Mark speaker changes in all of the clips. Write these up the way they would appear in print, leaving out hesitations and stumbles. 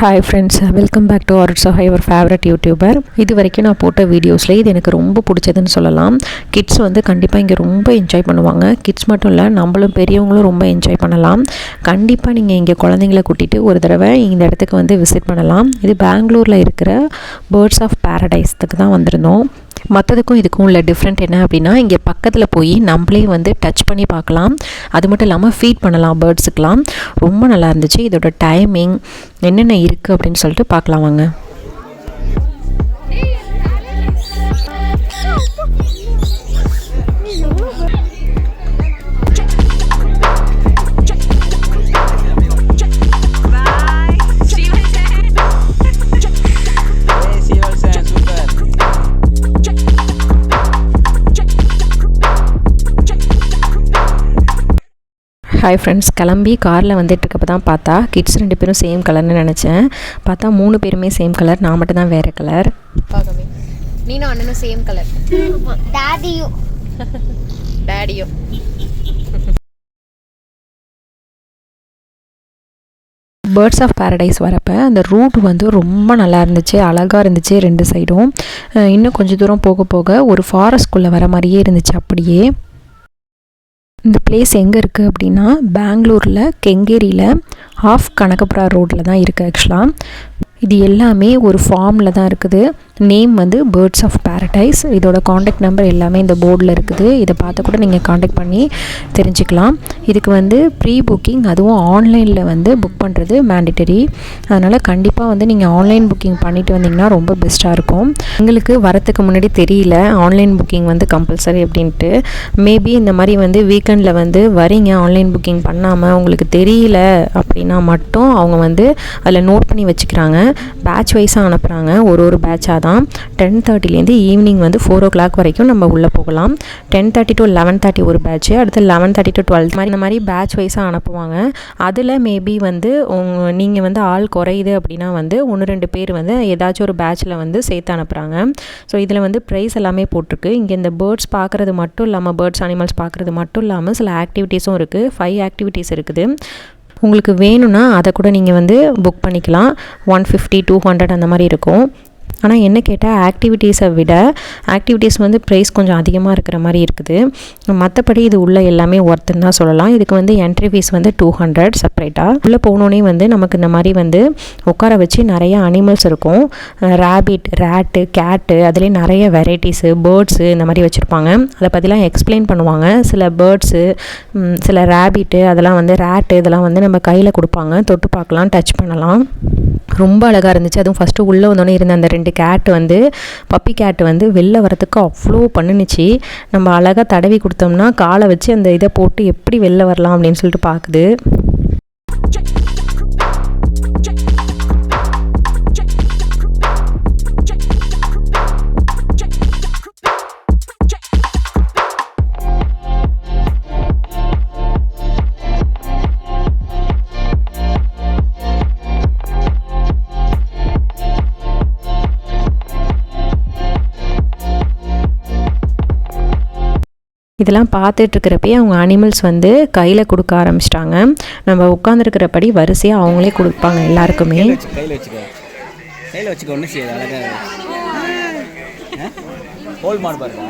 Speaker 1: Hi friends, welcome back to arts of your favourite YouTuber. இது வரைக்கும் நான் போட்ட வீடியோஸில் இது எனக்கு ரொம்ப பிடிச்சதுன்னு சொல்லலாம். கிட்ஸ் வந்து கண்டிப்பாக இங்கே ரொம்ப என்ஜாய் பண்ணுவாங்க. கிட்ஸ் மட்டும் இல்லை, நம்மளும் பெரியவங்களும் ரொம்ப என்ஜாய் பண்ணலாம். கண்டிப்பாக நீங்கள் இங்கே குழந்தைங்கள கூட்டிகிட்டு ஒரு தடவை இந்த இடத்துக்கு வந்து விசிட் பண்ணலாம். இது பெங்களூரில் இருக்கிற பேர்ட்ஸ் ஆஃப் பேரடைஸ்க்கு தான் வந்திருந்தோம். மற்றதுக்கும் இதுக்கும் உள்ள டிஃப்ரெண்ட் என்ன அப்படின்னா, இங்கே பக்கத்தில் போய் நம்மளே வந்து டச் பண்ணி பார்க்கலாம். அது மட்டும் இல்லாமல் ஃபீட் பண்ணலாம் பேர்ட்ஸுக்கெலாம். ரொம்ப நல்லா இருந்துச்சு. இதோட டைமிங் என்னென்ன இருக்குது அப்படின்னு சொல்லிட்டு பார்க்கலாம் வாங்க. ஹாய் ஃப்ரெண்ட்ஸ், கிளம்பி காரில் வந்துட்டுருக்கப்போ தான் பார்த்தா கிட்ஸ் 2 பேரும் சேம் கலர்னு நினச்சேன். பார்த்தா 3 பேருமே சேம் கலர், நான் மட்டும் தான் வேறு கலர்.
Speaker 2: பார்க்கவே நீனும் அண்ணனும் சேம் கலர். டேடியும்
Speaker 1: பேர்ட்ஸ் ஆஃப் பேரடைஸ் வரப்போ அந்த ரூட் வந்து ரொம்ப நல்லா இருந்துச்சு, அழகாக இருந்துச்சு 2 சைடும். இன்னும் கொஞ்சம் தூரம் போக போக ஒரு ஃபாரஸ்ட்குள்ளே வர மாதிரியே இருந்துச்சு. அப்படியே இந்த பிளேஸ் எங்கே இருக்குது அப்படின்னா, பெங்களூரில் கெங்கேரியில் ஆஃப் கனகபுரா ரோட்டில் தான் இருக்குது. ஆக்சுவலாக இது எல்லாமே ஒரு ஃபார்மில் தான் இருக்குது. நேம் வந்து பேர்ட்ஸ் ஆஃப் பேரடைஸ். இதோட காண்டாக்ட் நம்பர் எல்லாமே இந்த போர்டில் இருக்குது. இதை பார்த்து கூட நீங்கள் காண்டாக்ட் பண்ணி தெரிஞ்சுக்கலாம். இதுக்கு வந்து ப்ரீ புக்கிங், அதுவும் ஆன்லைனில் வந்து புக் பண்ணுறது மேண்டிட்டரி. அதனால் கண்டிப்பாக வந்து நீங்கள் ஆன்லைன் புக்கிங் பண்ணிவிட்டு வந்தீங்கன்னா ரொம்ப பெஸ்ட்டாக இருக்கும். எங்களுக்கு வரத்துக்கு முன்னாடி தெரியல ஆன்லைன் புக்கிங் வந்து கம்பல்சரி அப்படின்ட்டு. மேபி இந்த மாதிரி வந்து வீக்கெண்டில் வந்து வரீங்க, ஆன்லைன் புக்கிங் பண்ணாமல் உங்களுக்கு தெரியல அப்படின்னா மட்டும் அவங்க வந்து அதில் நோட் பண்ணி வச்சுக்கிறாங்க. பேட்ச் வைஸாக அனுப்புகிறாங்க, ஒரு பேட்சாக தான். 10:30லேருந்து ஈவினிங் வந்து 4 o'clock வரைக்கும் நம்ம உள்ளே போகலாம். 10:30 to 11:30 ஒரு பேட்ச்சு, அடுத்து 11:30 to 12 மாதிரி இந்த மாதிரி பேட்ச் வைஸாக அனுப்புவாங்க. அதில் மேபி வந்து நீங்கள் வந்து ஆள் குறையுது அப்படின்னா வந்து 1-2 பேர் வந்து ஏதாச்சும் ஒரு பேட்சில் வந்து சேர்த்து அனுப்புகிறாங்க. ஸோ இதில் வந்து ப்ரைஸ் எல்லாமே போட்டிருக்கு. இங்கே இந்த பேர்ட்ஸ் பார்க்குறது மட்டும் இல்லாமல், பேர்ட்ஸ் அனிமல்ஸ் பார்க்குறது மட்டும் இல்லாமல் சில ஆக்டிவிட்டீஸும் இருக்குது. 5 ஆக்டிவிட்டீஸ் இருக்குது. உங்களுக்கு வேணும்னா அதை கூட நீங்கள் வந்து புக் பண்ணிக்கலாம். 150, 200 அந்த மாதிரி இருக்கும். ஆனால் என்ன கேட்டால் ஆக்டிவிட்டீஸை விட ஆக்டிவிட்டீஸ் வந்து ப்ரைஸ் கொஞ்சம் அதிகமாக இருக்கிற மாதிரி இருக்குது. மற்றபடி இது உள்ள எல்லாமே ஒர்த்துன்னு தான் சொல்லலாம். இதுக்கு வந்து என்ட்ரி ஃபீஸ் வந்து 200 செப்பரேட்டாக. உள்ளே போனோடனே வந்து நமக்கு இந்த மாதிரி வந்து உட்கார வச்சு நிறைய அனிமல்ஸ் இருக்கும். ரேபிட், ரேட்டு, கேட்டு, அதுலேயே நிறைய வெரைட்டிஸு, பேர்ட்ஸு இந்த மாதிரி வச்சுருப்பாங்க. அதை பற்றிலாம் எக்ஸ்பிளைன் பண்ணுவாங்க. சில பேர்ட்ஸு, சில ரேபிட்டு, அதெல்லாம் வந்து ரேட்டு, இதெல்லாம் வந்து நம்ம கையில் கொடுப்பாங்க, தொட்டு பார்க்கலாம், டச் பண்ணலாம். ரொம்ப அழகாக இருந்துச்சு. அதுவும் ஃபஸ்ட்டு உள்ளே வந்தோடனே இருந்த அந்த 2 கேட்டு வந்து, பப்பி கேட்டு வந்து வெளில வரத்துக்கு அவ்வளோ பண்ணுச்சு. நம்ம அழகாக தடவி கொடுத்தோம்னா காலை வச்சு அந்த இதை போட்டு எப்படி வெளில வரலாம் அப்படின்னு சொல்லிட்டு பார்க்குது. இதெல்லாம் பார்த்துட்ருக்கிறப்பே அவங்க அனிமல்ஸ் வந்து கையில் கொடுக்க ஆரம்பிச்சிட்டாங்க. நம்ம உட்காந்துருக்கிறபடி வரிசையாக அவங்களே கொடுப்பாங்க எல்லாருக்குமே.
Speaker 3: கையில் வச்சுக்க ஒன்றும் செய்யாது. அழகாக ஹோல் மாடு பாருங்க.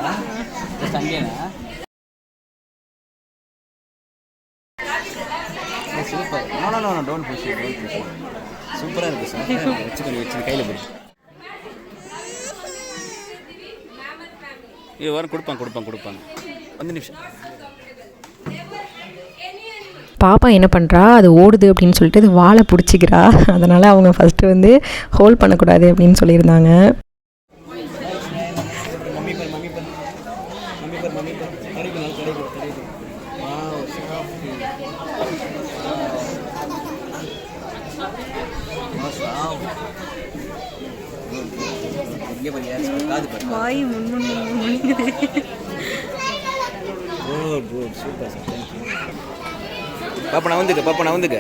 Speaker 3: சூப்பர். No don't push. சூப்பராக இருக்குது சார். வச்சுக்க கையில் போய் இது வரும். கொடுப்பாங்க 5 நிமிஷம்.
Speaker 1: பாப்பா என்ன பண்ணுறா, அது ஓடுது அப்படின்னு சொல்லிட்டு அது வாழை பிடிச்சிக்கிறா. அதனால் அவங்க ஃபஸ்ட்டு வந்து ஹோல்ட் பண்ணக்கூடாது அப்படின்னு சொல்லியிருந்தாங்க.
Speaker 2: வாய் முன்முன்னுங்குது.
Speaker 3: Super sir, thank you. பாப்பா நான் வந்துக்க.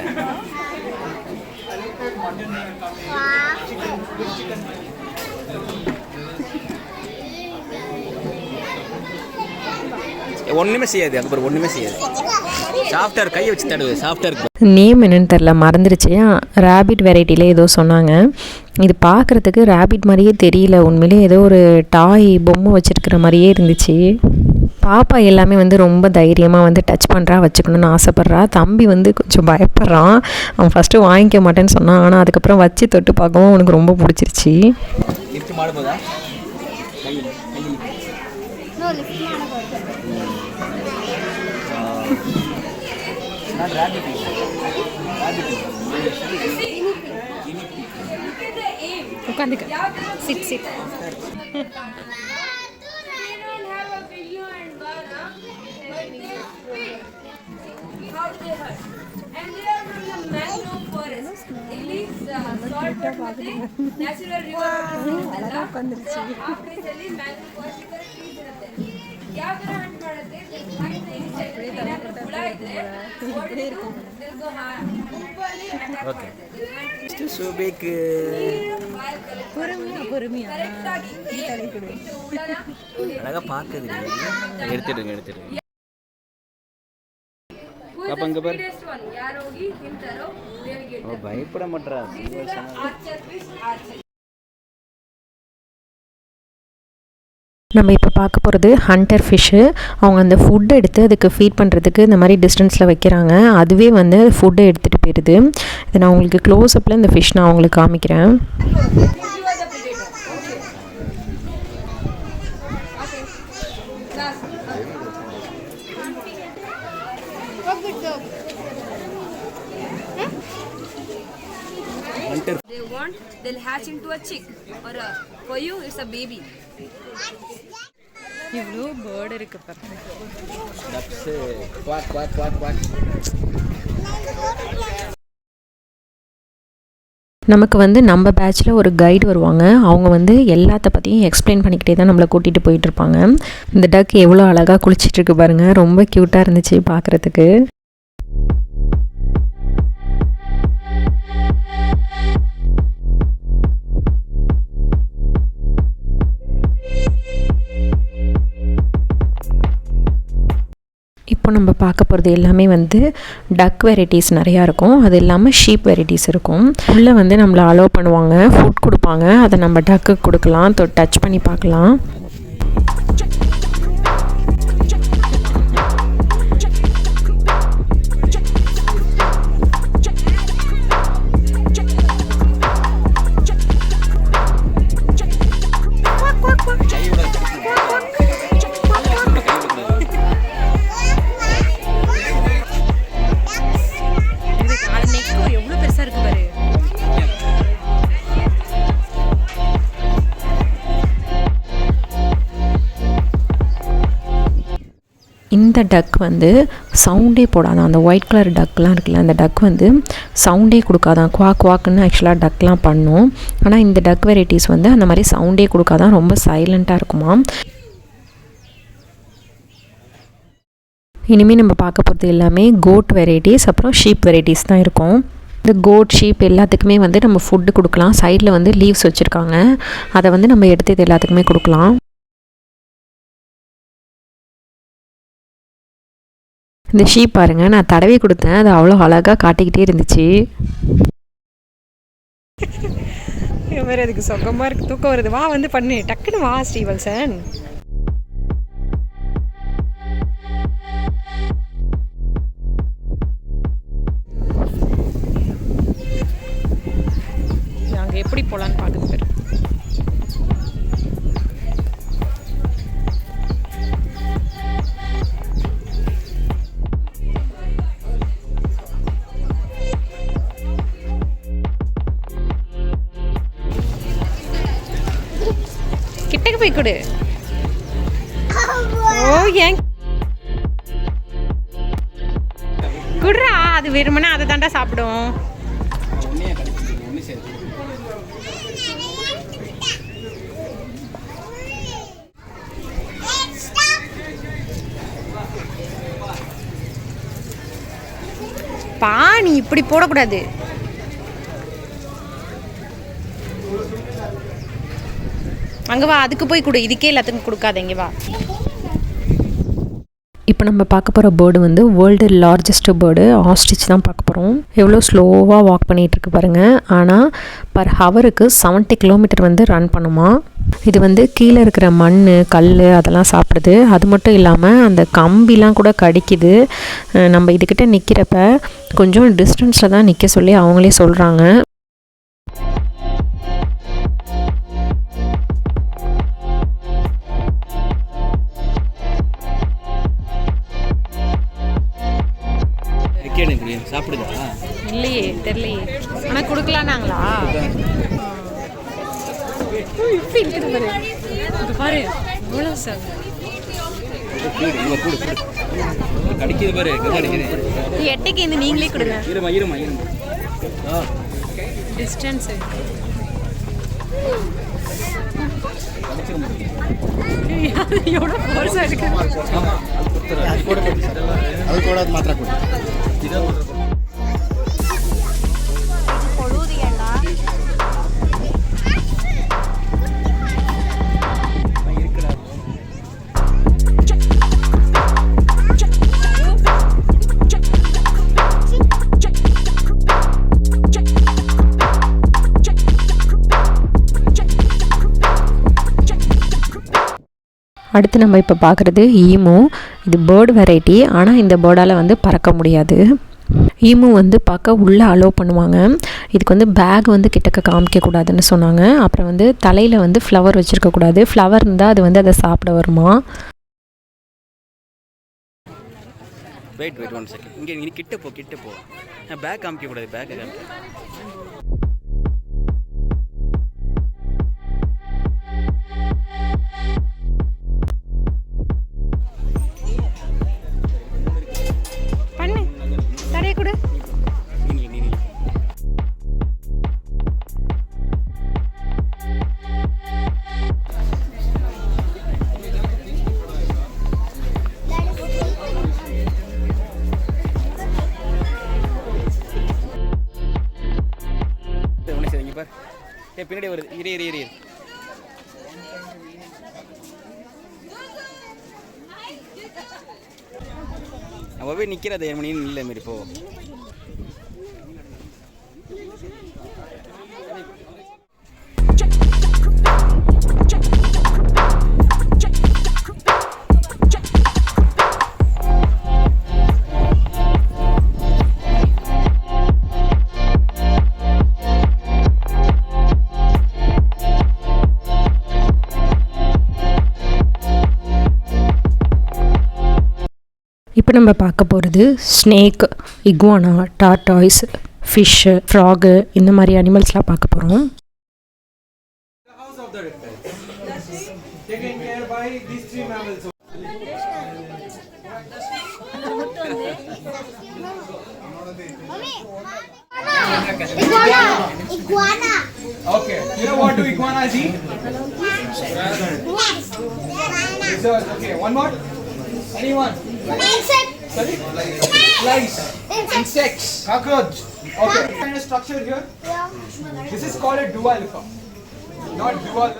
Speaker 3: ஒன்றுமே செய்யாது. அங்கே ஒன்றுமே செய்யாது. சாஃப்டாக கையை வச்சு தடுவு சாஃப்டாக இருக்கு.
Speaker 1: நேம் என்னன்னு தெரில, மறந்துருச்சு. ரேபிட் வெரைட்டியில் ஏதோ சொன்னாங்க. இது பார்க்குறதுக்கு ரேபிட் மாதிரியே தெரியல, உண்மையிலே ஏதோ ஒரு டாய் பொம்மை வச்சுருக்கிற மாதிரியே இருந்துச்சு. பாப்பா எல்லாமே வந்து ரொம்ப தைரியமாக வந்து டச் பண்ணுறா, வச்சுக்கணுன்னு ஆசைப்பட்றா. தம்பி வந்து கொஞ்சம் பயப்படுறான். அவன் ஃபஸ்ட்டு வாங்கிக்க மாட்டேன்னு சொன்னான், ஆனால் அதுக்கப்புறம் வச்சு தொட்டு பார்க்கவும் அவனுக்கு ரொம்ப பிடிச்சிருச்சு.
Speaker 3: லிஃப்ட் மாட போதா
Speaker 2: உட்காந்துக்க. Sit sit.
Speaker 4: And they are from the mangrove forest. It leaves salt water with the natural river water. After the mangrove forest, trees irutte. ಯಾವ ತರ ಹಂಟ್ ಮಾಡುತ್ತೆ? find the insect. ಏನಾದರೂ ಹುಳ ಇದ್ರೆ ಓಡಿದು ತಿರ್ಗೋ ಗುಂಪಲ್ಲಿ ಅಟ್ಯಾಕ್ ಮಾಡುತ್ತೆ.
Speaker 3: ಇಷ್ಟು ಸೋಬೇಕು.
Speaker 4: பொறுமையா கரெக்ಟ್ ಆಗಿ ಈ ತಲೆ ಕೊಡು.
Speaker 3: அழகா பார்க்குது. எடுத்துடுங்க. அப்போ இங்கே பாரு.
Speaker 4: ಯಾರು ಹೋಗಿ ತಿಂತಾರೋ ದೇವರಿಗೆ
Speaker 3: பயப்பட மாட்டா.
Speaker 1: நம்ம இப்போ பார்க்க போகிறது ஹண்டர் ஃபிஷ்ஷு. அவங்க அந்த ஃபுட்டை எடுத்து அதுக்கு ஃபீட் பண்ணுறதுக்கு இந்த மாதிரி டிஸ்டன்ஸில் வைக்கிறாங்க. அதுவே வந்து ஃபுட்டை எடுத்துகிட்டு போயிடுது. இதை நான் உங்களுக்கு க்ளோஸ்அப்பில் இந்த ஃபிஷ் நான் உங்களுக்கு காமிக்கிறேன்.
Speaker 4: They want, they'll hatch into a chick, or for you it's a baby.
Speaker 2: இவ்வளோ பேர்டு இருக்கு பாருங்க.
Speaker 1: நமக்கு வந்து நம்ம பேட்சில் ஒரு கைடு வருவாங்க. அவங்க வந்து எல்லாத்த பற்றியும் எக்ஸ்பிளைன் பண்ணிக்கிட்டே தான் நம்மளை கூட்டிகிட்டு போயிட்டுருப்பாங்க. இந்த டக் எவ்வளோ அழகாக குளிச்சிட்ருக்கு பாருங்கள், ரொம்ப க்யூட்டாக இருந்துச்சு பார்க்குறதுக்கு. இப்போ நம்ம பார்க்க போகிறது எல்லாமே வந்து டக் வெரைட்டிஸ் நிறையா இருக்கும். அது இல்லாமல் ஷீப் வெரைட்டிஸ் இருக்கும். உள்ளே வந்து நம்மளை அலோவ் பண்ணுவாங்க, ஃபுட் கொடுப்பாங்க. அதை நம்ம டக்குக்கு கொடுக்கலாம், டச் பண்ணி பார்க்கலாம். இந்த டக் வந்து சவுண்டே போடாதான். அந்த ஒயிட் கலர் டக்லாம் இருக்குல்ல, அந்த டக் வந்து சவுண்டே கொடுக்காதான். குவாக்குன்னு ஆக்சுவலாக டக்லாம் பண்ணும். ஆனால் இந்த டக் வெரைட்டிஸ் வந்து அந்த மாதிரி சவுண்டே கொடுக்காதான், ரொம்ப சைலண்ட்டாக இருக்குமா. இனிமேல் நம்ம பார்க்க போகிறது எல்லாமே கோட் வெரைட்டிஸ், அப்புறம் ஷீப் வெரைட்டிஸ் தான் இருக்கும். இந்த கோட், ஷீப் எல்லாத்துக்குமே வந்து நம்ம ஃபுட்டு கொடுக்கலாம். சைடில் வந்து லீவ்ஸ் வச்சுருக்காங்க, அதை வந்து நம்ம எடுத்து இது எல்லாத்துக்குமே கொடுக்கலாம். இந்த ஷீப் பாருங்கள், நான் தடவை கொடுத்தேன், அது அவ்வளோ அழகாக காட்டிக்கிட்டே இருந்துச்சு.
Speaker 2: வேறு அதுக்கு சொக்கமாக இருக்குது, தூக்கம் வருது. வா வந்து பண்ணு, டக்குன்னு வா ஸ்ரீவல்சன். நாங்கள் எப்படி போகலான்னு பார்க்குது பேர். கிட்டக்கு போய் கொடு. ஓ ஏன் குடுறா, அது வெறுமனே அதை தாண்டா சாப்பிடும். பா நீ இப்படி போடக்கூடாது. அங்கே வா, அதுக்கு போய் கொடு, இதுக்கே எல்லாத்துக்கும் கொடுக்காத, இங்கே வா.
Speaker 1: இப்போ இப்போ நம்ம பார்க்க போகிற பேர்டு வந்து வேர்ல்டு லார்ஜஸ்ட் பேர்டு ஆஸ்ட்ரிச் தான் பார்க்க போகிறோம். எவ்வளோ ஸ்லோவாக வாக் பண்ணிகிட்ருக்கு பாருங்கள். ஆனால் பர் ஹவருக்கு 70 கிலோமீட்டர் வந்து ரன் பண்ணுமா. இது வந்து கீழே இருக்கிற மண் கல் அதெல்லாம் சாப்பிடுது. அது மட்டும் இல்லாமல் அந்த கம்பிலாம் கூட கடிக்குது. நம்ம இதுக்கிட்ட நிற்கிறப்ப கொஞ்சம் டிஸ்டன்ஸில் தான் நிற்க சொல்லி அவங்களே சொல்கிறாங்க.
Speaker 3: சாப்பிடுதா
Speaker 2: இல்லையே தெரியலையே. ஆனால் கொடுக்கலான்னாங்களா? இப்படி இருக்குது பாரு. இது பாரு எவ்வளோ சார்
Speaker 3: கடிக்குது பாரு.
Speaker 2: எட்டைக்கு இந்த நீங்களே கொடுங்க.
Speaker 3: இருமா இருமா இருமா
Speaker 2: டிஸ்டன்ஸு எவ்வளோ ஃபோர்ஸாக இருக்கு.
Speaker 3: அது கூட மாத்திரை கொடு.
Speaker 1: அடுத்து நம்ம இப்போ பார்க்குறது ஈமு. இது பேர்டு வெரைட்டி. ஆனால் இந்த பேர்டால் வந்து பறக்க முடியாது. ஈமு வந்து பார்க்க உள்ளே அலோவ் பண்ணுவாங்க. இதுக்கு வந்து பேக் வந்து கிட்டக்க காமிக்கக்கூடாதுன்னு சொன்னாங்க. அப்புறம் வந்து தலையில் வந்து ஃப்ளவர் வச்சுருக்கக்கூடாது. ஃப்ளவர் இருந்தால் அது வந்து அதை சாப்பிட வருமா.
Speaker 3: Wait 1 second. இங்கே நீ கிட்ட போ. பேக் காமிக்கக்கூடாது. பேக்கை காமிக்க. பின்னாடி வருது. இரு அவவே நிற்கிறத மணி இல்லை மாரி போ.
Speaker 1: இப்போ நம்ம பார்க்க போகிறது snake, iguana, tortoise, fish, frock இந்த மாதிரி அனிமல்ஸ்லாம் பார்க்க போகிறோம்.
Speaker 5: Iguana.
Speaker 6: Okay. You know what do iguanas eat? Lizards. Okay. One more. Anyone?
Speaker 5: Insect.
Speaker 6: Sorry? Flies. Insects. Cockroach. Okay. Kind of structure here.
Speaker 5: Yeah.
Speaker 6: This is called a dualipa. Not dual.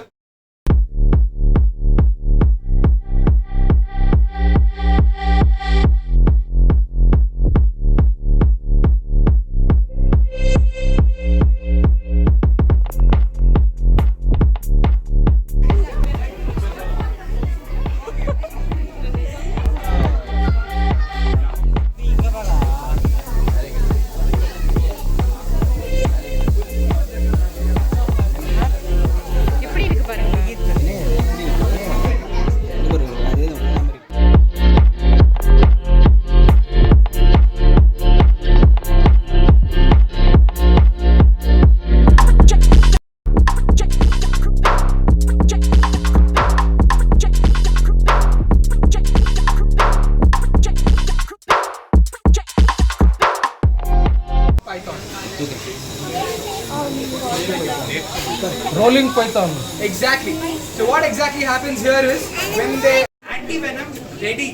Speaker 6: Rolling python. Exactly. So what exactly happens here is when they anti-venom ready.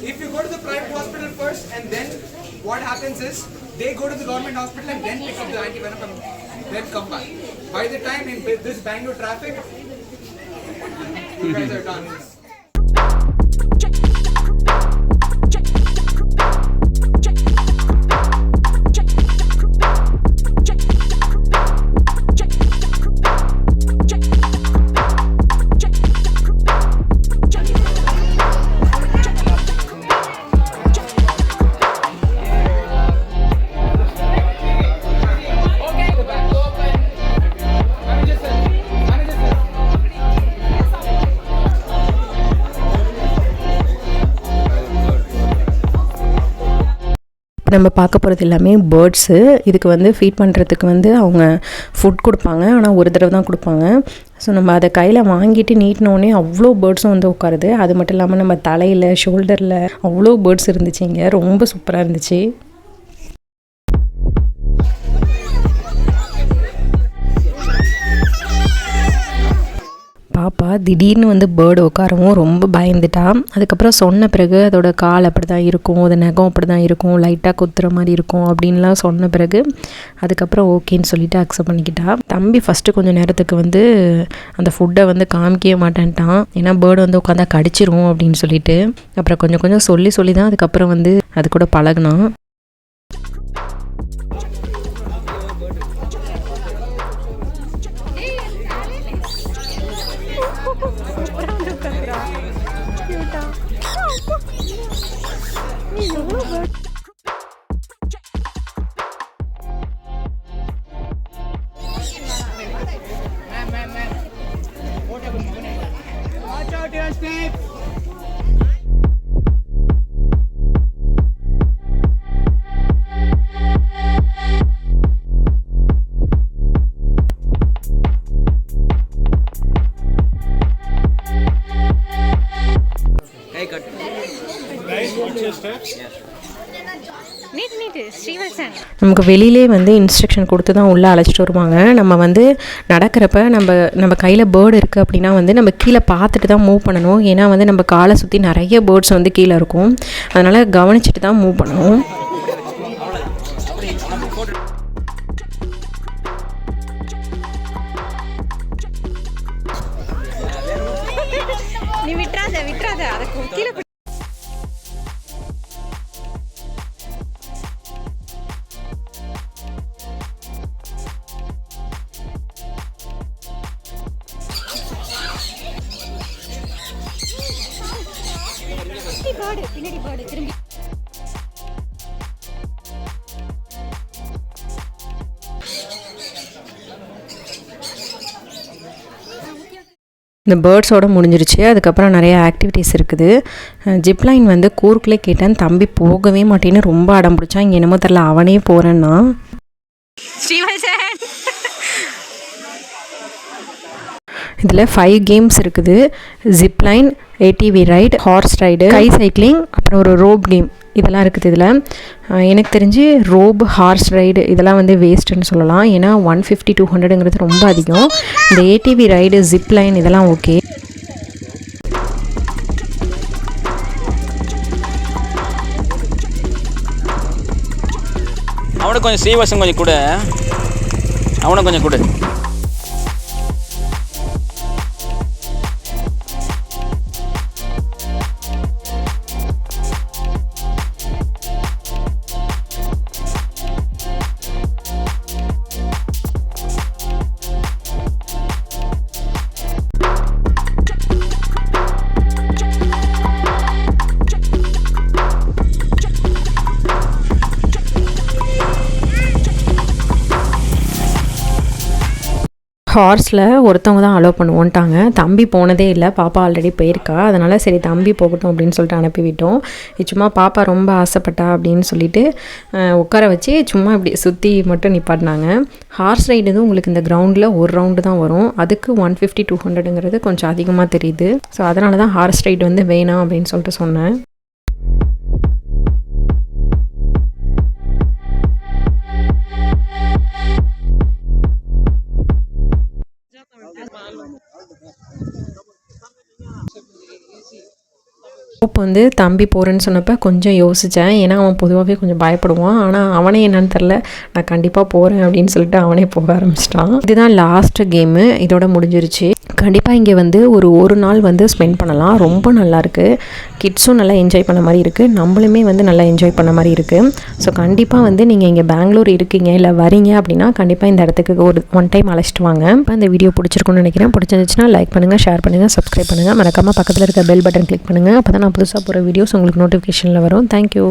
Speaker 6: If you go to the private hospital first and then what happens is they go to the government hospital and then pick up the anti-venom and then come back. By the time in this Bangalore traffic, you guys are done.
Speaker 1: நம்ம பார்க்க போகிறது எல்லாமே birds. இதுக்கு வந்து feet பண்ணுறதுக்கு வந்து அவங்க food கொடுப்பாங்க, ஆனால் ஒரு தடவை தான் கொடுப்பாங்க. ஸோ நம்ம அதை கையில் வாங்கிட்டு நீட்டினோடனே அவ்வளோ பேர்ட்ஸும் வந்து உட்காருது. அது மட்டும் இல்லாமல் நம்ம தலையில் ஷோல்டரில் அவ்வளோ பேர்ட்ஸ் இருந்துச்சு. இங்கே ரொம்ப சூப்பராக இருந்துச்சு. பாப்பா திடீர்னு வந்து பேர்டு உட்காரவும் ரொம்ப பயந்துட்டா. அதுக்கப்புறம் சொன்ன பிறகு அதோட கால் அப்படி தான் இருக்கும், அது நகம் அப்படி தான் இருக்கும், லைட்டாக குத்துற மாதிரி இருக்கும் அப்படின்லாம் சொன்ன பிறகு அதுக்கப்புறம் ஓகேன்னு சொல்லிவிட்டு அக்செப்ட் பண்ணிக்கிட்டா. தம்பி ஃபஸ்ட்டு கொஞ்சம் நேரத்துக்கு வந்து அந்த ஃபுட்டை வந்து காமிக்கவே மாட்டேன்ட்டான், ஏன்னா பேர்டு வந்து உட்காந்தா கடிச்சிரும் அப்படின்னு சொல்லிட்டு. அப்புறம் கொஞ்சம் கொஞ்சம் சொல்லி தான் அதுக்கப்புறம் வந்து அது கூட பழகினான். நமக்கு வெளியிலே வந்து இன்ஸ்ட்ரக்ஷன் கொடுத்து தான் உள்ளே அழைச்சிட்டு வருவாங்க. நம்ம வந்து நடக்கிறப்ப நம்ம கையில் பேர்டு இருக்குது அப்படின்னா வந்து நம்ம கீழே பார்த்துட்டு தான் மூவ் பண்ணணும். ஏன்னா வந்து நம்ம காலை சுற்றி நிறைய பேர்ட்ஸ் வந்து கீழே இருக்கும், அதனால் கவனிச்சுட்டு தான் மூவ் பண்ணணும்.
Speaker 2: நீ விட்டுறாத அதை கீழே. பின்னாடி பாடு திரும்பி.
Speaker 1: இந்த பேர்ட்ஸோடு முடிஞ்சிருச்சு. அதுக்கப்புறம் நிறைய ஆக்டிவிட்டீஸ் இருக்குது. ஜிப்லைன் வந்து கூர்க்குள்ளே கேட்டேன், தம்பி போகவே மாட்டேன்னு ரொம்ப அடம் பிடிச்சான். இங்கே என்னமோ தெரில அவனே போகிறேன்னா. இதில் 5 கேம்ஸ் இருக்குது. Zipline, ATV ride, horse ride, கை சைக்கிளிங், அப்புறம் ஒரு ரோப் கேம் இதெல்லாம் இருக்குது. இதில் எனக்கு தெரிஞ்சு ரோப், ஹார்ஸ் ரைடு இதெல்லாம் வந்து வேஸ்ட்டுன்னு சொல்லலாம். ஏன்னா 150-200ங்கிறது ரொம்ப அதிகம். இந்த ATV ரைடு, ஜிப்லைன் இதெல்லாம் ஓகே.
Speaker 3: அவனுக்கு கொஞ்சம் சீவசம் கொஞ்சம் கூட, அவனுக்கு கொஞ்சம் கூட.
Speaker 1: ஹார்ஸில் ஒருத்தவங்க தான் அலோவ் பண்ணுவோன்ட்டாங்க. தம்பி போனதே இல்லை, பாப்பா ஆல்ரெடி போயிருக்கா. அதனால் சரி தம்பி போகட்டும் அப்படின்னு சொல்லிட்டு அனுப்பிவிட்டோம். சும்மா பாப்பா ரொம்ப ஆசைப்பட்டா அப்படின்னு சொல்லிட்டு உட்கார வச்சு சும்மா இப்படி சுற்றி மட்டும் நிப்பாட்டினாங்க. ஹார்ஸ் ரைடு வந்து உங்களுக்கு இந்த கிரவுண்டில் ஒரு ரவுண்டு தான் வரும், அதுக்கு 150-200ங்கிறது கொஞ்சம் அதிகமாக தெரியுது. ஸோ அதனால தான் ஹார்ஸ் ரைடு வந்து வேணாம் அப்படின்னு சொல்லிட்டு சொன்னேன். இப்போ வந்து தம்பி போகிறேன்னு சொன்னப்போ கொஞ்சம் யோசித்தேன், ஏன்னா அவன் பொதுவாகவே கொஞ்சம் பயப்படுவான். ஆனால் அவனே என்னன்னு தெரில, நான் கண்டிப்பாக போகிறேன் அப்படின்னு சொல்லிட்டு அவனே போக ஆரம்பிச்சிட்டான். இதுதான் லாஸ்ட்டு கேமு, இதோட முடிஞ்சிருச்சு. கண்டிப்பாக இங்கே வந்து ஒரு நாள் வந்து ஸ்பெண்ட் பண்ணலாம். ரொம்ப நல்லாயிருக்கு, கிட்ஸும் நல்லா என்ஜாய் பண்ண மாதிரி இருக்குது, நம்மளுமே வந்து நல்லா என்ஜாய் பண்ண மாதிரி இருக்குது. ஸோ கண்டிப்பாக வந்து நீங்கள் இங்கே பெங்களூர் இருக்கீங்க இல்லை வரீங்க அப்படின்னா கண்டிப்பாக இந்த இடத்துக்கு ஒன் டைம் அழைச்சிட்டு வாங்க. இப்போ இந்த வீடியோ பிடிச்சிருக்குன்னு நினைக்கிறேன். பிடிச்சிருந்துச்சுன்னா லைக் பண்ணுங்கள், ஷேர் பண்ணுங்கள், சப்ஸ்கிரைப் பண்ணுங்கள். மறக்காமல் பக்கத்தில் இருக்க பெல் பட்டன் கிளிக் பண்ணுங்கள். அப்போ தான் நான் புதுசாக போகிற வீடியோஸ் உங்களுக்கு நோட்டிஃபிகேஷனில் வரும். தேங்க்யூ.